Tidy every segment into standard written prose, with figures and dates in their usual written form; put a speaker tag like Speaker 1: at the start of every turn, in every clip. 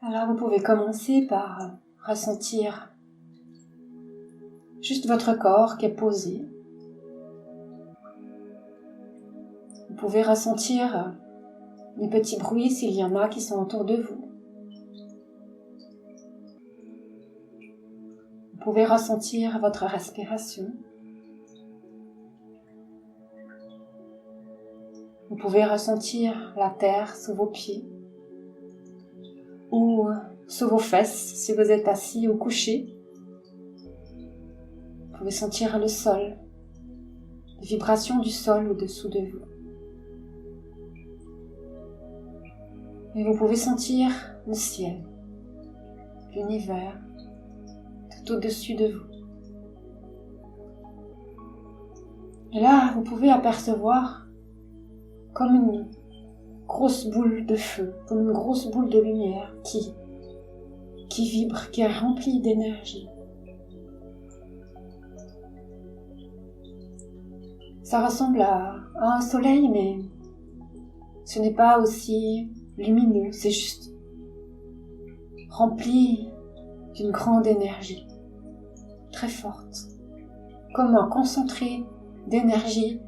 Speaker 1: Alors vous pouvez commencer par ressentir juste votre corps qui est posé. Vous pouvez ressentir les petits bruits s'il y en a qui sont autour de vous. Vous pouvez ressentir votre respiration. Vous pouvez ressentir la terre sous vos pieds ou sous vos fesses si vous êtes assis ou couché. Vous pouvez sentir le sol, les vibrations du sol au-dessous de vous. Et vous pouvez sentir le ciel, l'univers, tout au-dessus de vous. Et là, vous pouvez apercevoir comme une grosse boule de feu, comme une grosse boule de lumière qui vibre, qui est remplie d'énergie. Ça ressemble à un soleil, mais ce n'est pas aussi lumineux, c'est juste rempli d'une grande énergie, très forte, comme un concentré d'énergie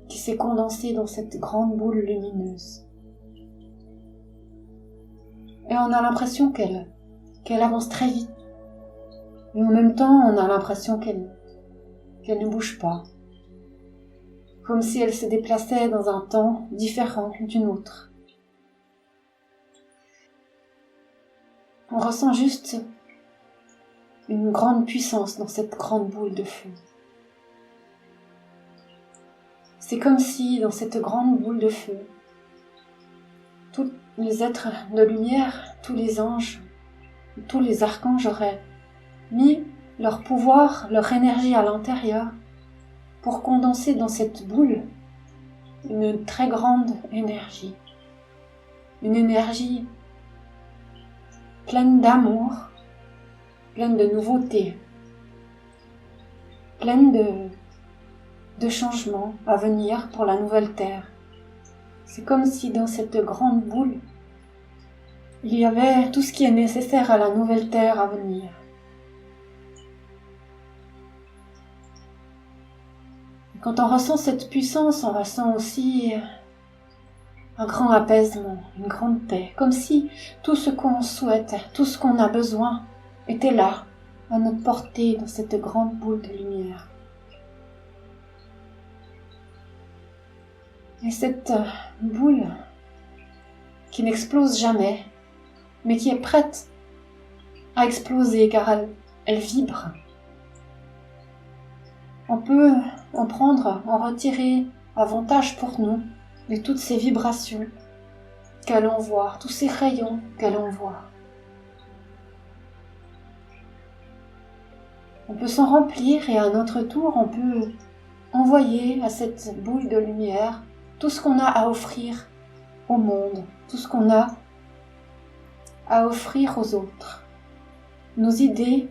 Speaker 1: qui s'est condensé dans cette grande boule lumineuse. Et on a l'impression qu'elle avance très vite. Et en même temps, on a l'impression qu'elle ne bouge pas. Comme si elle se déplaçait dans un temps différent d'une autre. On ressent juste une grande puissance dans cette grande boule de feu. C'est comme si, dans cette grande boule de feu, tous les êtres de lumière, tous les anges, tous les archanges auraient mis leur pouvoir, leur énergie à l'intérieur pour condenser dans cette boule une très grande énergie. Une énergie pleine d'amour, pleine de nouveautés, pleine de changements à venir pour la nouvelle terre. C'est comme si dans cette grande boule, il y avait tout ce qui est nécessaire à la nouvelle terre à venir. Et quand on ressent cette puissance, on ressent aussi un grand apaisement, une grande paix, comme si tout ce qu'on souhaite, tout ce qu'on a besoin était là, à notre portée, dans cette grande boule de lumière. Et cette boule qui n'explose jamais, mais qui est prête à exploser car elle vibre. On peut en retirer avantage pour nous de toutes ces vibrations qu'elle envoie, tous ces rayons qu'elle envoie. On peut s'en remplir et à notre tour, on peut envoyer à cette boule de lumière tout ce qu'on a à offrir au monde, tout ce qu'on a à offrir aux autres. Nos idées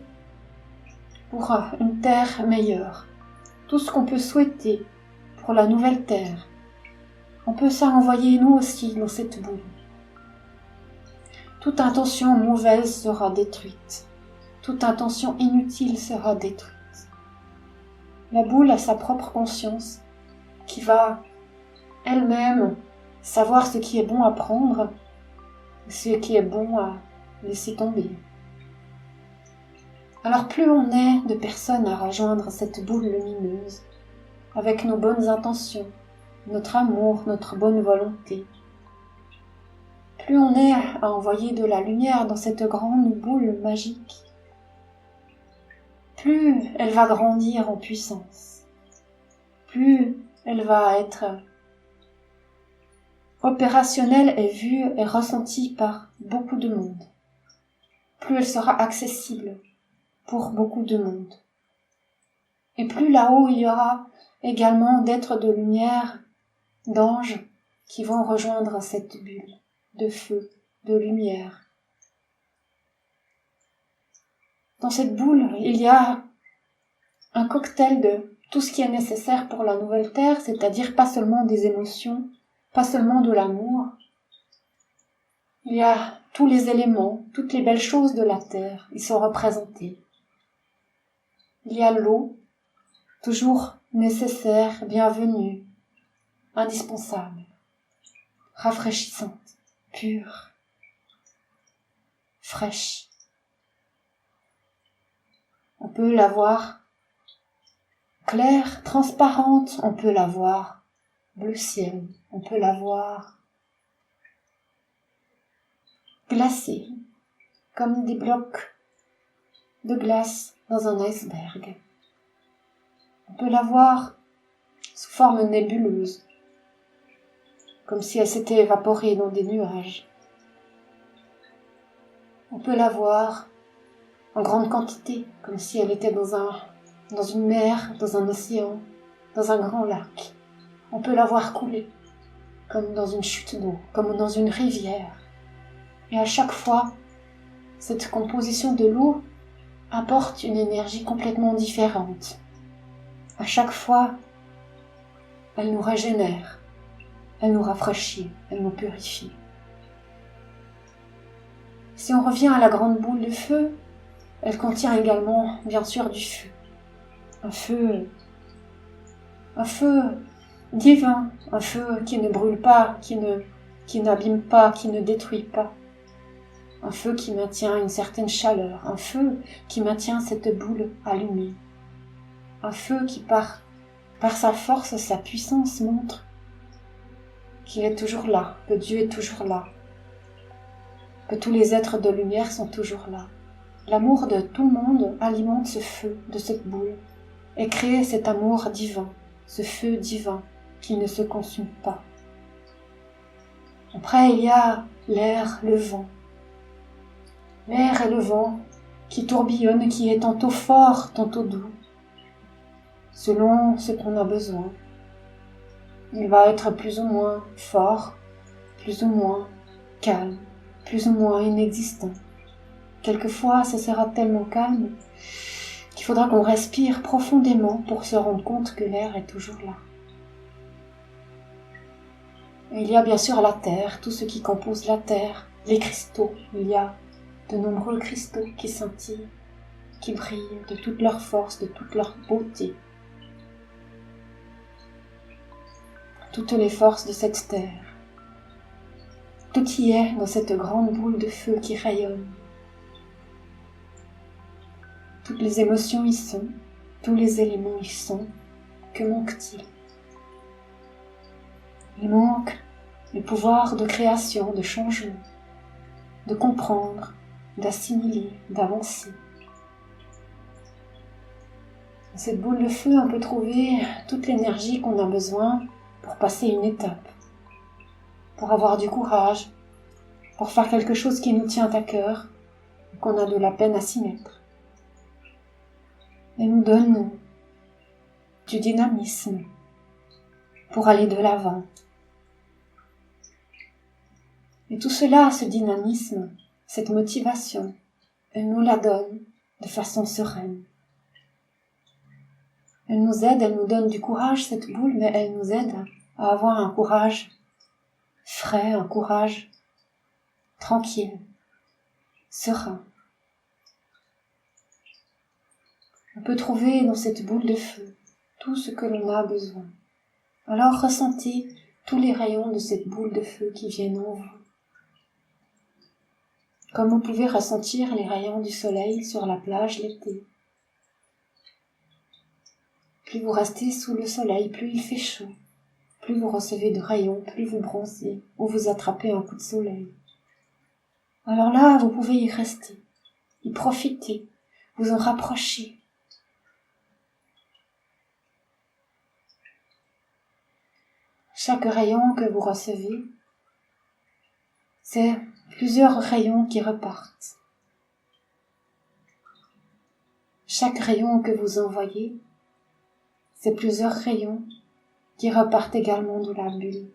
Speaker 1: pour une terre meilleure, tout ce qu'on peut souhaiter pour la nouvelle terre. On peut ça envoyer nous aussi dans cette boule. Toute intention mauvaise sera détruite. Toute intention inutile sera détruite. La boule a sa propre conscience qui va elle-même savoir ce qui est bon à prendre, ce qui est bon à laisser tomber. Alors plus on est de personnes à rejoindre cette boule lumineuse, avec nos bonnes intentions, notre amour, notre bonne volonté, plus on est à envoyer de la lumière dans cette grande boule magique, plus elle va grandir en puissance, plus elle va être opérationnelle et vue et ressentie par beaucoup de monde, plus elle sera accessible pour beaucoup de monde. Et plus là-haut il y aura également d'êtres de lumière, d'anges qui vont rejoindre cette bulle de feu, de lumière. Dans cette boule, il y a un cocktail de tout ce qui est nécessaire pour la nouvelle terre, c'est-à-dire pas seulement des émotions, pas seulement de l'amour. Il y a tous les éléments, toutes les belles choses de la terre y sont représentés. Il y a l'eau, toujours nécessaire, bienvenue, indispensable, rafraîchissante, pure, fraîche. On peut la voir claire, transparente, on peut la voir bleu ciel, on peut la voir glacée, comme des blocs de glace dans un iceberg. On peut la voir sous forme nébuleuse, comme si elle s'était évaporée dans des nuages. On peut la voir en grande quantité, comme si elle était dans une mer, dans un océan, dans un grand lac. On peut la voir couler, comme dans une chute d'eau, comme dans une rivière. Et à chaque fois, cette composition de l'eau apporte une énergie complètement différente. À chaque fois, elle nous régénère, elle nous rafraîchit, elle nous purifie. Si on revient à la grande boule de feu, elle contient également, bien sûr, du feu. Un feu divin, un feu qui ne brûle pas, qui n'abîme pas, qui ne détruit pas. Un feu qui maintient une certaine chaleur, un feu qui maintient cette boule allumée. Un feu qui, par sa force, sa puissance, montre qu'il est toujours là, que Dieu est toujours là, que tous les êtres de lumière sont toujours là. L'amour de tout le monde alimente ce feu de cette boule et crée cet amour divin, ce feu divin qui ne se consume pas. Après, il y a l'air, le vent. L'air et le vent qui tourbillonnent, qui est tantôt fort, tantôt doux, selon ce qu'on a besoin. Il va être plus ou moins fort, plus ou moins calme, plus ou moins inexistant. Quelquefois, ce sera tellement calme qu'il faudra qu'on respire profondément pour se rendre compte que l'air est toujours là. Et il y a bien sûr la terre, tout ce qui compose la terre, les cristaux. Il y a de nombreux cristaux qui scintillent, qui brillent de toute leur force, de toute leur beauté. Toutes les forces de cette terre. Tout y est dans cette grande boule de feu qui rayonne. Toutes les émotions y sont, tous les éléments y sont. Que manque-t-il? Il manque le pouvoir de création, de changement, de comprendre, d'assimiler, d'avancer. Dans cette boule de feu, on peut trouver toute l'énergie qu'on a besoin pour passer une étape, pour avoir du courage, pour faire quelque chose qui nous tient à cœur et qu'on a de la peine à s'y mettre. Elle nous donne du dynamisme pour aller de l'avant. Et tout cela, ce dynamisme, cette motivation, elle nous la donne de façon sereine. Elle nous aide, elle nous donne du courage, cette boule, mais elle nous aide à avoir un courage frais, un courage tranquille, serein. On peut trouver dans cette boule de feu tout ce que l'on a besoin. Alors ressentez tous les rayons de cette boule de feu qui viennent en vous. Comme vous pouvez ressentir les rayons du soleil sur la plage l'été. Plus vous restez sous le soleil, plus il fait chaud. Plus vous recevez de rayons, plus vous bronzez ou vous attrapez un coup de soleil. Alors là, vous pouvez y rester, y profiter, vous en rapprocher. Chaque rayon que vous recevez, c'est plusieurs rayons qui repartent. Chaque rayon que vous envoyez, c'est plusieurs rayons qui repartent également de la bulle.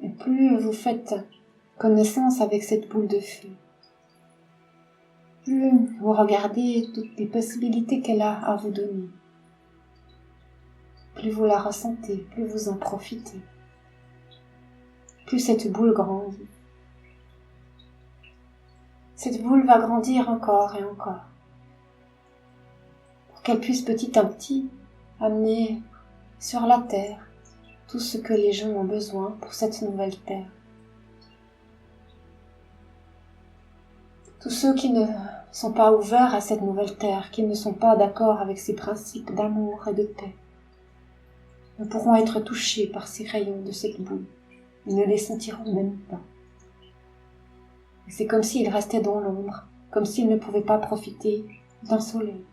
Speaker 1: Et plus vous faites connaissance avec cette boule de feu, plus vous regardez toutes les possibilités qu'elle a à vous donner, plus vous la ressentez, plus vous en profitez. plus cette boule grandit. Cette boule va grandir encore et encore, pour qu'elle puisse petit à petit amener sur la terre tout ce que les gens ont besoin pour cette nouvelle terre. Tous ceux qui ne sont pas ouverts à cette nouvelle terre, qui ne sont pas d'accord avec ses principes d'amour et de paix, ne pourront être touchés par ces rayons de cette boule. Ils ne les sentiront même pas. Et c'est comme s'ils restaient dans l'ombre, comme s'ils ne pouvaient pas profiter d'un soleil.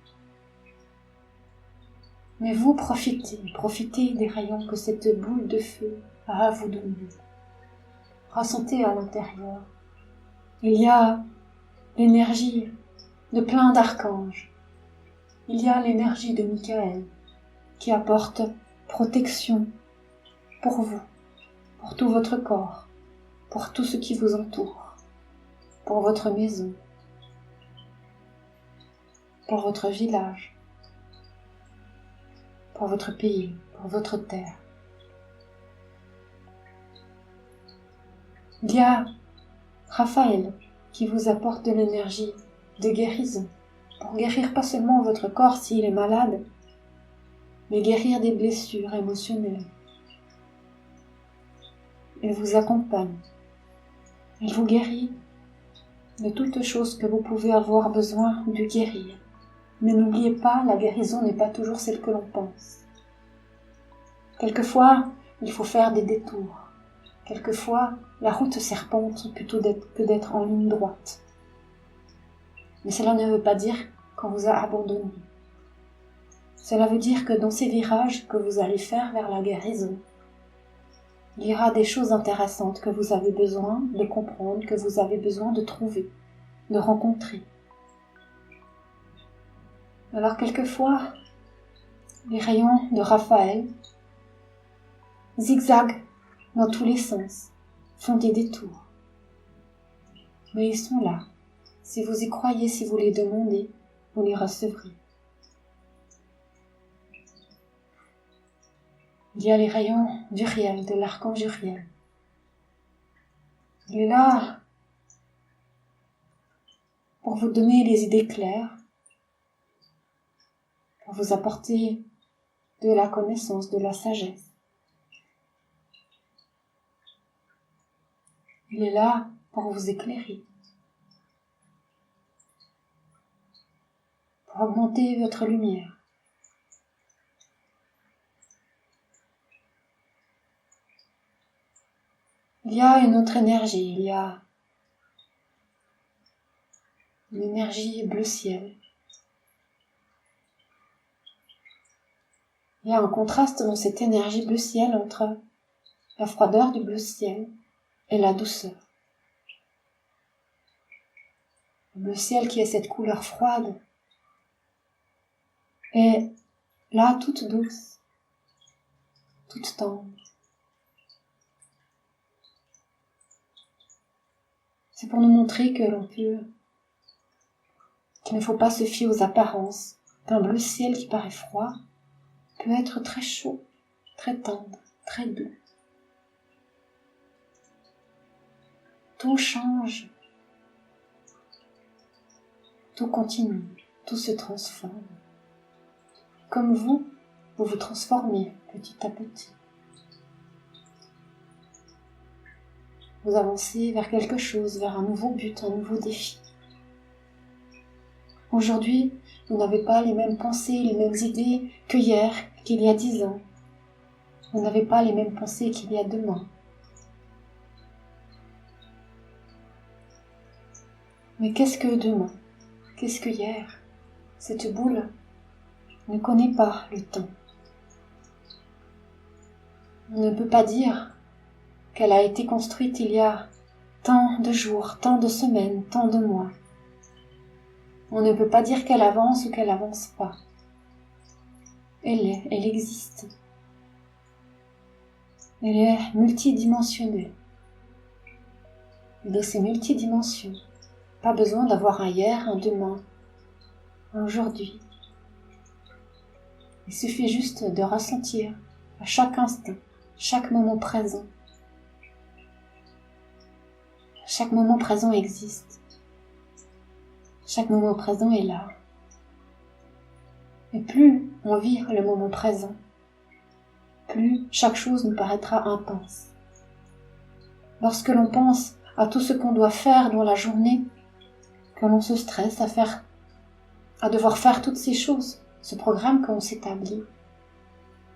Speaker 1: Mais vous profitez des rayons que cette boule de feu a à vous donner. Ressentez à l'intérieur. Il y a l'énergie de plein d'archanges. Il y a l'énergie de Michael qui apporte protection pour vous, pour tout votre corps, pour tout ce qui vous entoure, pour votre maison, pour votre village, pour votre pays, pour votre terre. Il y a Raphaël qui vous apporte de l'énergie de guérison, pour guérir pas seulement votre corps s'il est malade, mais guérir des blessures émotionnelles. Il vous accompagne. Il vous guérit de toutes choses que vous pouvez avoir besoin de guérir. Mais n'oubliez pas, la guérison n'est pas toujours celle que l'on pense. Quelquefois, il faut faire des détours. Quelquefois, la route serpente plutôt que d'être en ligne droite. Mais cela ne veut pas dire qu'on vous a abandonné. Cela veut dire que dans ces virages que vous allez faire vers la guérison, il y aura des choses intéressantes que vous avez besoin de comprendre, que vous avez besoin de trouver, de rencontrer. Alors quelquefois, les rayons de Raphaël zigzaguent dans tous les sens, font des détours. Mais ils sont là. Si vous y croyez, si vous les demandez, vous les recevrez. Il y a les rayons d'Uriel, de l'archange Uriel. Il est là pour vous donner les idées claires, pour vous apporter de la connaissance, de la sagesse. Il est là pour vous éclairer, pour augmenter votre lumière. Il y a une autre énergie, il y a une énergie bleu ciel. Il y a un contraste dans cette énergie bleu ciel entre la froideur du bleu ciel et la douceur. Le bleu ciel qui est cette couleur froide est là toute douce, toute tendre. C'est pour nous montrer qu'il ne faut pas se fier aux apparences, qu'un bleu ciel qui paraît froid peut être très chaud, très tendre, très doux. Tout change, tout continue, tout se transforme. Comme vous vous transformez petit à petit. Vous avancez vers quelque chose, vers un nouveau but, un nouveau défi. Aujourd'hui, vous n'avez pas les mêmes pensées, les mêmes idées que hier, qu'il y a 10 ans. Vous n'avez pas les mêmes pensées qu'il y a demain. Mais qu'est-ce que demain? Qu'est-ce que hier? Cette boule ne connaît pas le temps. On ne peut pas dire qu'elle a été construite il y a tant de jours, tant de semaines, tant de mois. On ne peut pas dire qu'elle avance ou qu'elle avance pas. Elle existe. Elle est multidimensionnelle. Et dans ces multidimensions, pas besoin d'avoir un hier, un demain, un aujourd'hui. Il suffit juste de ressentir à chaque instant, chaque moment présent, Chaque moment présent existe. Chaque moment présent est là. Et plus on vit le moment présent, plus chaque chose nous paraîtra intense. Lorsque l'on pense à tout ce qu'on doit faire dans la journée, que l'on se stresse à devoir faire toutes ces choses, ce programme qu'on s'établit,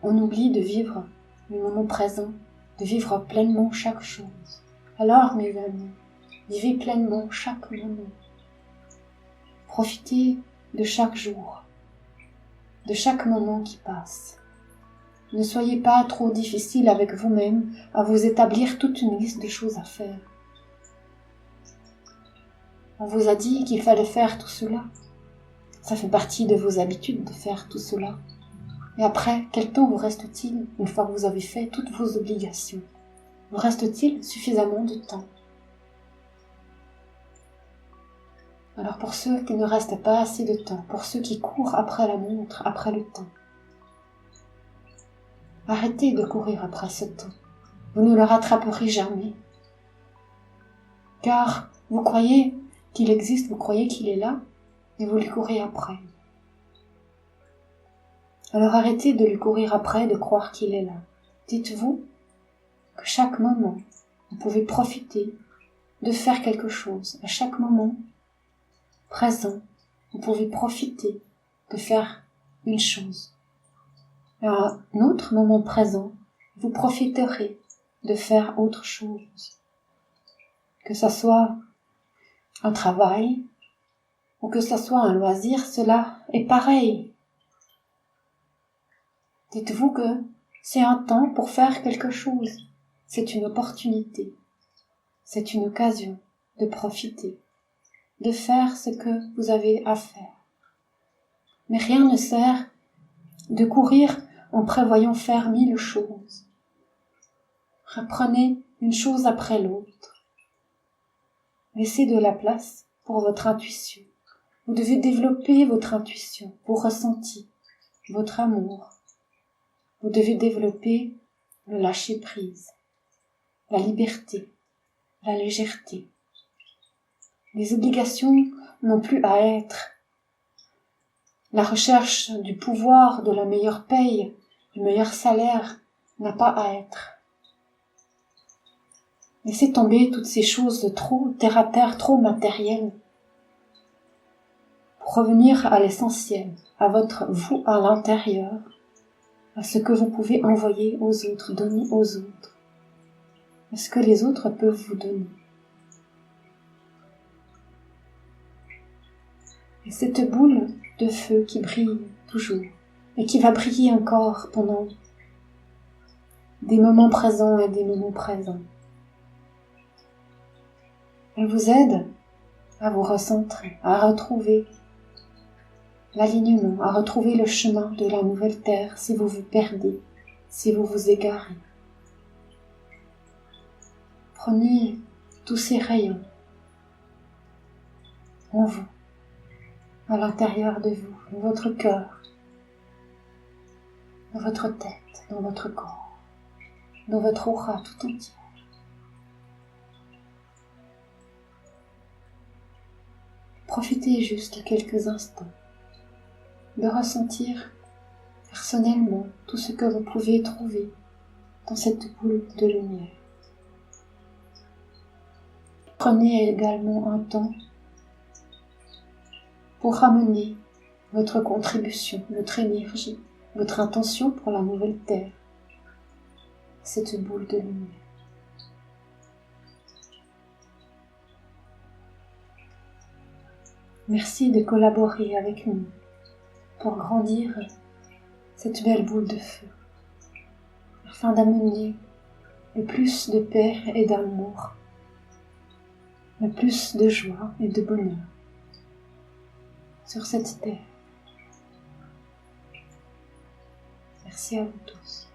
Speaker 1: on oublie de vivre le moment présent, de vivre pleinement chaque chose. Alors, mes amis, vivez pleinement chaque moment. Profitez de chaque jour, de chaque moment qui passe. Ne soyez pas trop difficile avec vous-même à vous établir toute une liste de choses à faire. On vous a dit qu'il fallait faire tout cela. Ça fait partie de vos habitudes de faire tout cela. Et après, quel temps vous reste-t-il une fois que vous avez fait toutes vos obligations? Vous reste-t-il suffisamment de temps? Alors pour ceux qui ne restent pas assez de temps, pour ceux qui courent après la montre, après le temps, arrêtez de courir après ce temps. Vous ne le rattraperez jamais. Car vous croyez qu'il existe, vous croyez qu'il est là, et vous lui courez après. Alors arrêtez de lui courir après, de croire qu'il est là. Dites-vous que chaque moment, vous pouvez profiter de faire quelque chose. À chaque moment présent, vous pouvez profiter de faire une chose. À un autre moment présent, vous profiterez de faire autre chose. Que ça soit un travail ou que ça soit un loisir, cela est pareil. Dites-vous que c'est un temps pour faire quelque chose. C'est une opportunité. C'est une occasion de profiter, de faire ce que vous avez à faire. Mais rien ne sert de courir en prévoyant faire 1000 choses. Reprenez une chose après l'autre. Laissez de la place pour votre intuition. Vous devez développer votre intuition, vos ressentis, votre amour. Vous devez développer le lâcher-prise, la liberté, la légèreté. Les obligations n'ont plus à être. La recherche du pouvoir, de la meilleure paye, du meilleur salaire n'a pas à être. Laissez tomber toutes ces choses trop terre-à-terre, trop matérielles, pour revenir à l'essentiel, à votre vous à l'intérieur, à ce que vous pouvez envoyer aux autres, donner aux autres, à ce que les autres peuvent vous donner. Et cette boule de feu qui brille toujours, et qui va briller encore pendant des moments présents et des moments présents, elle vous aide à vous recentrer, à retrouver l'alignement, à retrouver le chemin de la nouvelle terre si vous vous perdez, si vous vous égarez. Prenez tous ces rayons en vous, à l'intérieur de vous, dans votre cœur, dans votre tête, dans votre corps, dans votre aura tout entière. Profitez juste quelques instants de ressentir personnellement tout ce que vous pouvez trouver dans cette boule de lumière. Prenez également un temps pour ramener votre contribution, votre énergie, votre intention pour la nouvelle terre, cette boule de lumière. Merci de collaborer avec nous pour grandir cette belle boule de feu, afin d'amener le plus de paix et d'amour, le plus de joie et de bonheur sur cette terre. Merci à vous tous.